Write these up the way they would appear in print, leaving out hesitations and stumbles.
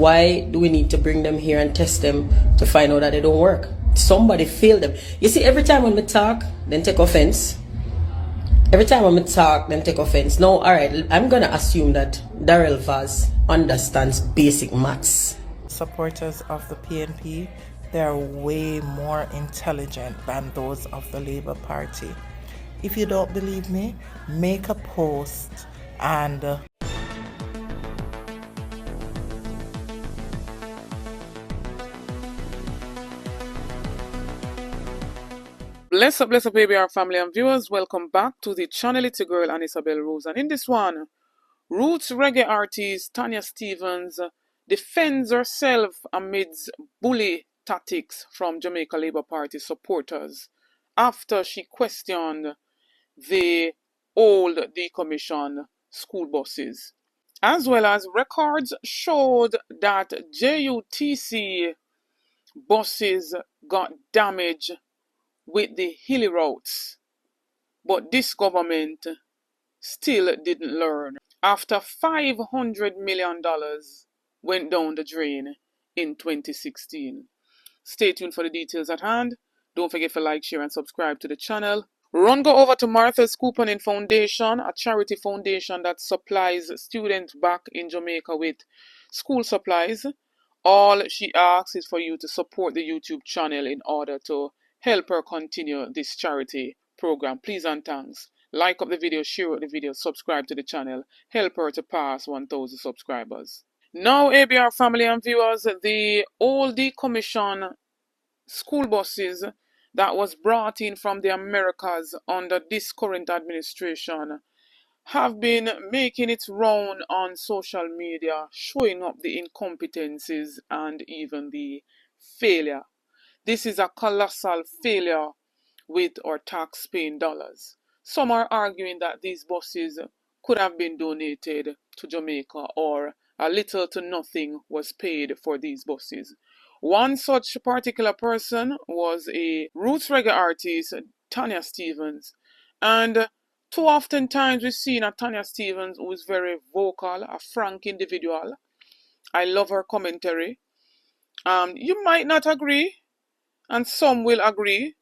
Why do we need to bring them here and test them to find out that they don't work? Somebody failed them. You see, every time when we talk, then take offense. Every time when we talk, then take offense. No, all right, I'm going to assume that Darrell Vaz understands basic maths. Supporters of the PNP, they're way more intelligent than those of the Labour Party. If you don't believe me, make a post and Bless up, ABR family and viewers. Welcome back to the channel. It's your girl, and Isabel Rose. And in this one, roots reggae artist Tanya Stevens defends herself amidst bully tactics from Jamaica Labour Party supporters after she questioned the old decommissioned school buses. As well as records showed that JUTC buses got damaged with the hilly routes, but this government still didn't learn after $500 million went down the drain in 2016. Stay tuned for the details at hand. Don't forget to like, share and subscribe to the channel. Go over to Martha's Couponing Foundation, a charity foundation that supplies students back in Jamaica with school supplies. All she asks is for you to support the YouTube channel in order to help her continue this charity program. Please and thanks. Like up the video, share out the video, subscribe to the channel. Help her to pass 1,000 subscribers. Now, ABR family and viewers, the old decommissioned school buses that was brought in from the Americas under this current administration have been making its round on social media, showing up the incompetencies and even the failure. This is a colossal failure with our tax-paying dollars. Some are arguing that these buses could have been donated to Jamaica, or a little to nothing was paid for these buses. One such particular person was a roots reggae artist, Tanya Stevens. And too often times we've seen a Tanya Stevens who is very vocal, a frank individual. I love her commentary. You might not agree, and some will agree,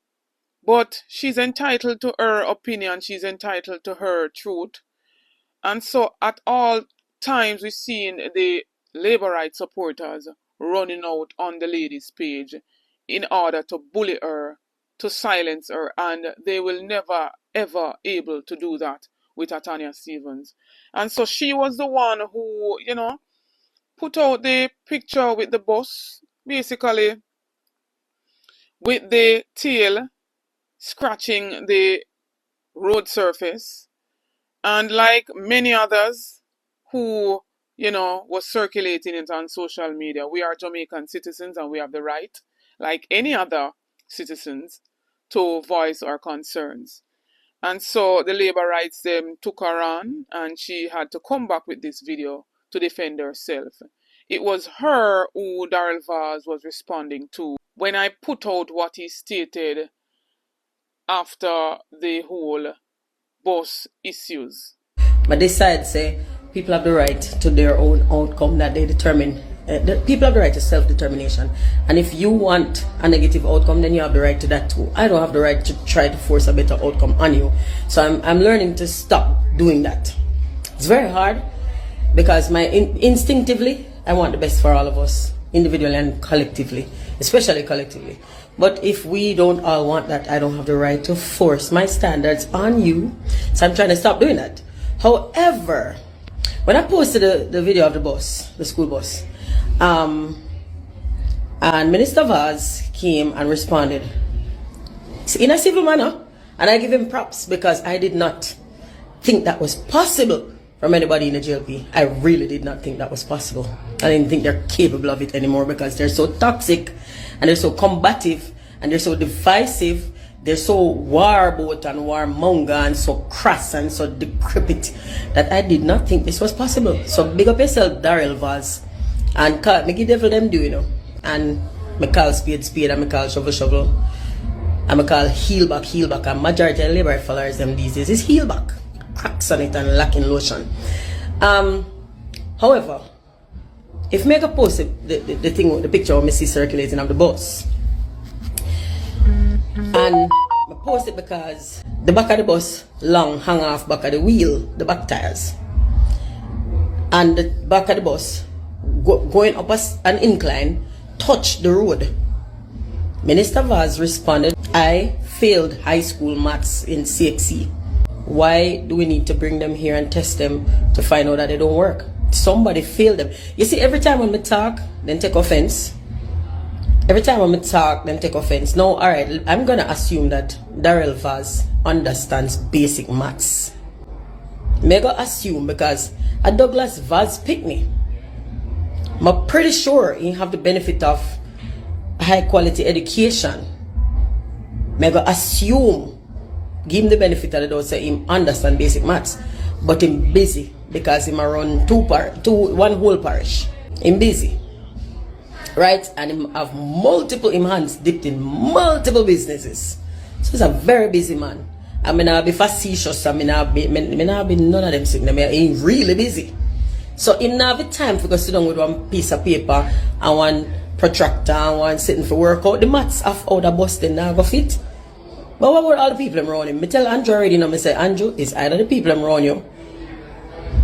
but she's entitled to her opinion, she's entitled to her truth. And so at all times we've seen the labor rights supporters running out on the lady's page in order to bully her, to silence her, and they will never ever able to do that with Tanya Stevens. And so she was the one who, put out the picture with the bus, basically with the tail scratching the road surface, and like many others who was circulating it on social media, we are Jamaican citizens and we have the right, like any other citizens, to voice our concerns. And so the labor rights them took her on, and she had to come back with this video to defend herself. It was her who Darrell Vaz was responding to when I put out what he stated after the whole bus issues. But this side say people have the right to their own outcome that they determine. People have the right to self-determination. And if you want a negative outcome, then you have the right to that too. I don't have the right to try to force a better outcome on you. So I'm learning to stop doing that. It's very hard because instinctively, I want the best for all of us, individually and collectively, especially collectively. But if we don't all want that, I don't have the right to force my standards on you. So I'm trying to stop doing that. However, when I posted the video of the bus, the school bus, and Minister Vaz came and responded in a civil manner, and I give him props because I did not think that was possible from anybody in the JLP. I really did not think that was possible. I didn't think they're capable of it anymore because they're so toxic and they're so combative and they're so divisive. They're so warboat and warmonger and so crass and so decrepit that I did not think this was possible. So big up yourself, Darrell Vaz, and call me give devil them do, and me call spade and me call shovel, and me call heel back, and majority of labor followers them these days is heel back. Cracks on it and lacking lotion. However, If me go post the thing, the picture of me see circulating of the bus, and I post it because the back of the bus long hang off back of the wheel, the back tires, and the back of the bus going up an incline touch the road. Minister Vaz responded, I failed high school maths in CXC. Why do we need to bring them here and test them to find out that they don't work? Somebody failed them. You see, every time when we talk, then take offense. Every time when we talk, then take offense. Now, alright, I'm going to assume that Darrell Vaz understands basic maths. I'm going to assume because a Douglas Vaz picked me. I'm pretty sure he have the benefit of high quality education. I'm going to assume, give him the benefit of the doubt, say him understand basic maths. But him busy because him run one whole parish. Him busy. Right? And him have him hands dipped in multiple businesses. So he's a very busy man. I mean, I'll be facetious. I mean, I'll be none of them sitting there. He's really busy. So him now have the time for go sit down with one piece of paper and one protractor and one sitting for work out. The maths of how the bus then now go fit. But what about all the people around him? Me tell Andrew already now, me say, Andrew, it's either the people around you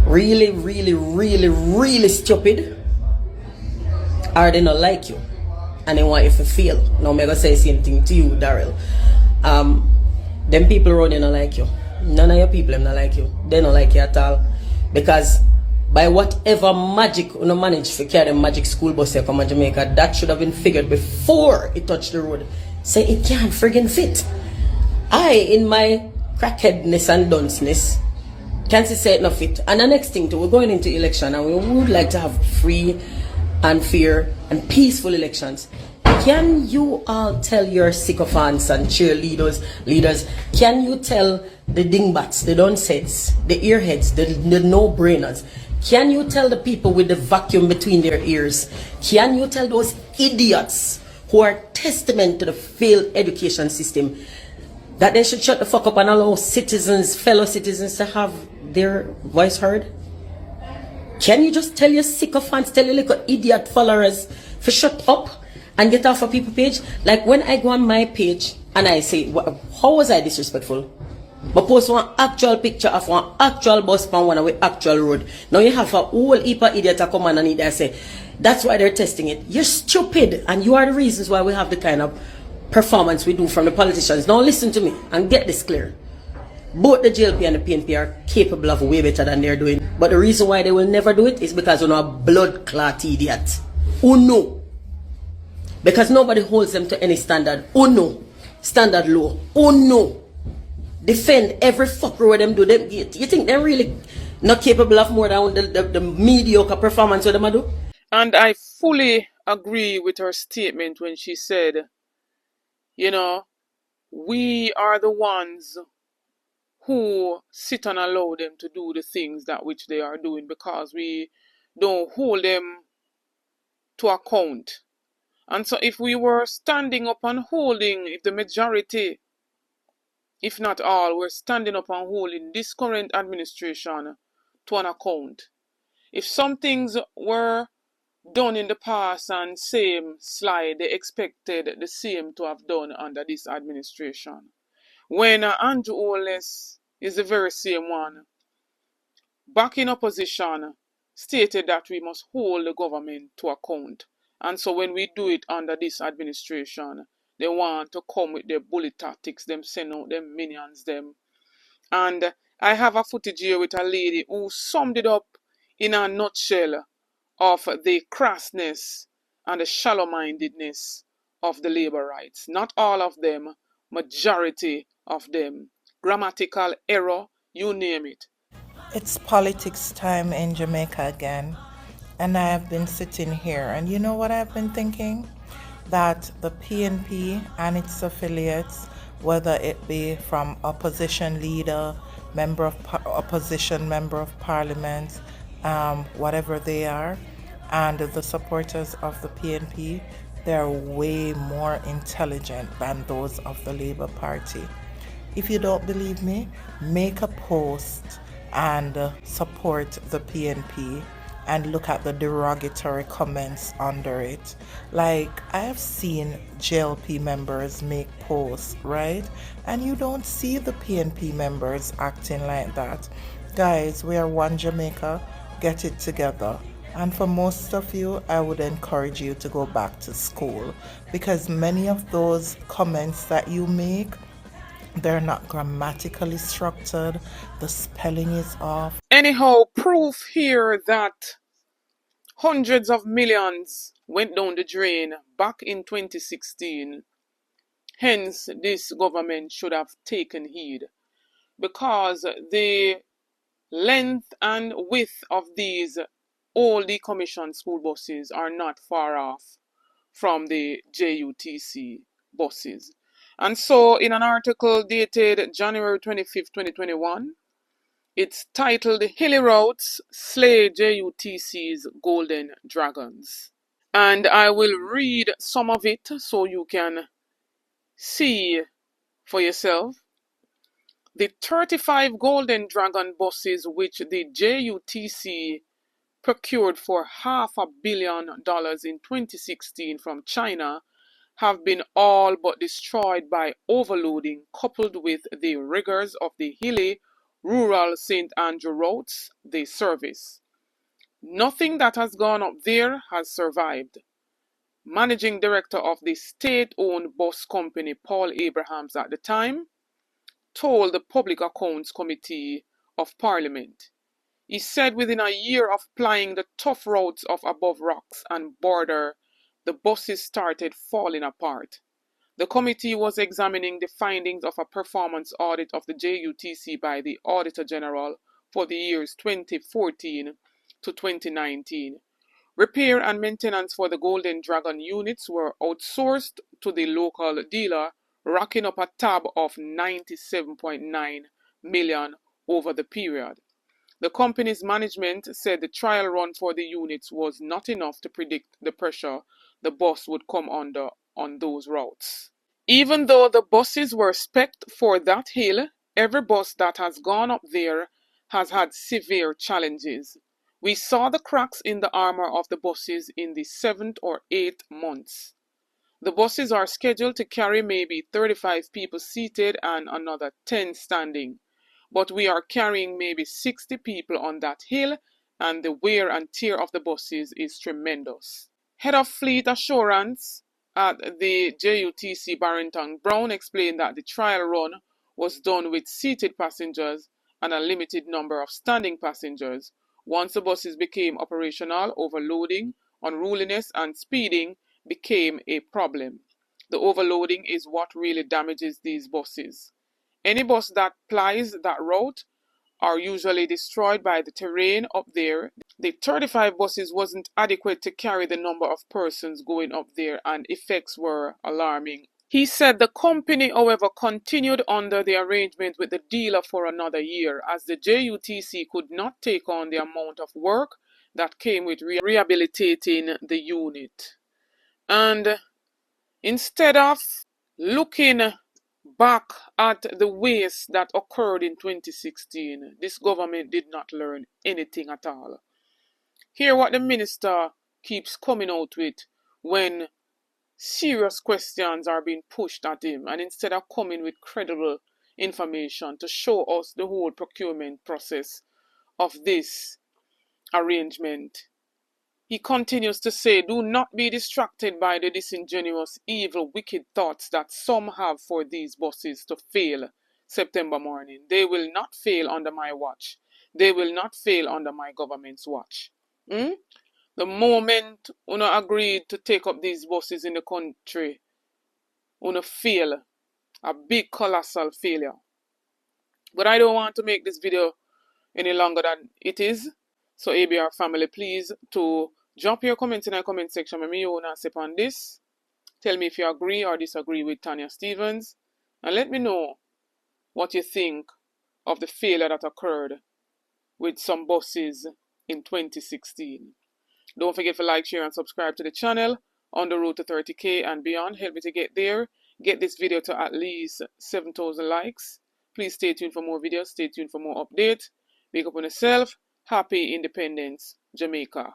really, really, really, really stupid, or they not like you and they want you to fail. Now I'm gonna say the same thing to you, Darrell. Them people around you not like you. None of your people them not like you. They don't like you at all. Because by whatever magic you know, manage to carry the magic school bus here come to Jamaica, that should have been figured before it touched the road. Say it can't friggin' fit. I, in my crackheadness and dunceness, can't say it not fit. And the next thing too, we're going into election and we would like to have free and fair and peaceful elections. Can you all tell your sycophants and leaders, can you tell the dingbats, the dunceheads, the earheads, the no-brainers, can you tell the people with the vacuum between their ears, can you tell those idiots who are testament to the failed education system that they should shut the fuck up and allow fellow citizens to have their voice heard? Can you just tell your sycophants, tell your little idiot followers to shut up and get off a people page? Like when I go on my page and I say, how was I disrespectful? But post one actual picture of one actual bus on one with actual road. Now you have a whole heap of idiot to come on and I say, that's why they're testing it. You're stupid and you are the reasons why we have the kind of performance we do from the politicians. Now listen to me and get this clear. Both the JLP and the PNP are capable of way better than they're doing. But the reason why they will never do it is because you're not a blood clot idiot. Oh no. Because nobody holds them to any standard. Oh no. Standard low. Oh no. Defend every fucker where them do. You think they're really not capable of more than the mediocre performance what them do? And I fully agree with her statement when she said, you know, we are the ones who sit and allow them to do the things that which they are doing because we don't hold them to account. And so if we were standing up and holding, if the majority, if not all, were standing up and holding this current administration to an account, if some things were done in the past and same slide, they expected the same to have done under this administration. When Andrew Oles is the very same one, back in opposition, stated that we must hold the government to account. And so when we do it under this administration, they want to come with their bully tactics, them send out them minions, them. And I have a footage here with a lady who summed it up in a nutshell of the crassness and the shallow-mindedness of the labor rights. Not all of them, majority of them. Grammatical error, you name it. It's politics time in Jamaica again. And I have been sitting here and you know what I've been thinking? That the PNP and its affiliates, whether it be from opposition leader, opposition member of parliament, whatever they are, and the supporters of the PNP, they're way more intelligent than those of the Labour Party. If you don't believe me, make a post and support the PNP and look at the derogatory comments under it. Like, I have seen JLP members make posts, right? And you don't see the PNP members acting like that. Guys, we are one Jamaica. Get it together. And for most of you, I would encourage you to go back to school, because many of those comments that you make, they're not grammatically structured, the spelling is off. Anyhow, proof here that hundreds of millions went down the drain back in 2016. Hence, this government should have taken heed, because the length and width of these all decommissioned school buses are not far off from the JUTC buses. And so, in an article dated January 25th, 2021, it's titled Hilly Routes Slay JUTC's Golden Dragons. And I will read some of it so you can see for yourself. The 35 Golden Dragon buses which the JUTC procured for $500 million in 2016 from China have been all but destroyed by overloading, coupled with the rigors of the hilly, rural St. Andrew routes they service. Nothing that has gone up there has survived. Managing director of the state-owned bus company, Paul Abrahams, at the time, told the Public Accounts Committee of Parliament. He said within a year of plying the tough roads of Above Rocks and Border, the buses started falling apart. The committee was examining the findings of a performance audit of the JUTC by the Auditor General for the years 2014 to 2019. Repair and maintenance for the Golden Dragon units were outsourced to the local dealer, racking up a tab of $97.9 million over the period. The company's management said the trial run for the units was not enough to predict the pressure the bus would come under on those routes. Even though the buses were spec'd for that hill, every bus that has gone up there has had severe challenges. We saw the cracks in the armor of the buses in the 7th or 8th months. The buses are scheduled to carry maybe 35 people seated and another 10 standing. But we are carrying maybe 60 people on that hill, and the wear and tear of the buses is tremendous. Head of Fleet Assurance at the JUTC, Barrington Brown, explained that the trial run was done with seated passengers and a limited number of standing passengers. Once the buses became operational, overloading, unruliness, and speeding became a problem. The overloading is what really damages these buses. Any bus that plies that route are usually destroyed by the terrain up there. The 35 buses wasn't adequate to carry the number of persons going up there, and effects were alarming. He said the company, however, continued under the arrangement with the dealer for another year, as the JUTC could not take on the amount of work that came with rehabilitating the unit. And instead of looking back at the waste that occurred in 2016, this government did not learn anything at all. Hear what the minister keeps coming out with when serious questions are being pushed at him, and instead of coming with credible information to show us the whole procurement process of this arrangement, he continues to say, do not be distracted by the disingenuous, evil, wicked thoughts that some have for these buses to fail September morning. They will not fail under my watch. They will not fail under my government's watch. The moment Una agreed to take up these buses in the country, Una fail. A big, colossal failure. But I don't want to make this video any longer than it is. So ABR family, please to drop your comments in the comment section. Let me own step on this. Tell me if you agree or disagree with Tanya Stevens. And let me know what you think of the failure that occurred with some buses in 2016. Don't forget to like, share, and subscribe to the channel on the road to 30K and beyond. Help me to get there. Get this video to at least 7,000 likes. Please stay tuned for more videos. Stay tuned for more updates. Wake up on yourself. Happy Independence Jamaica.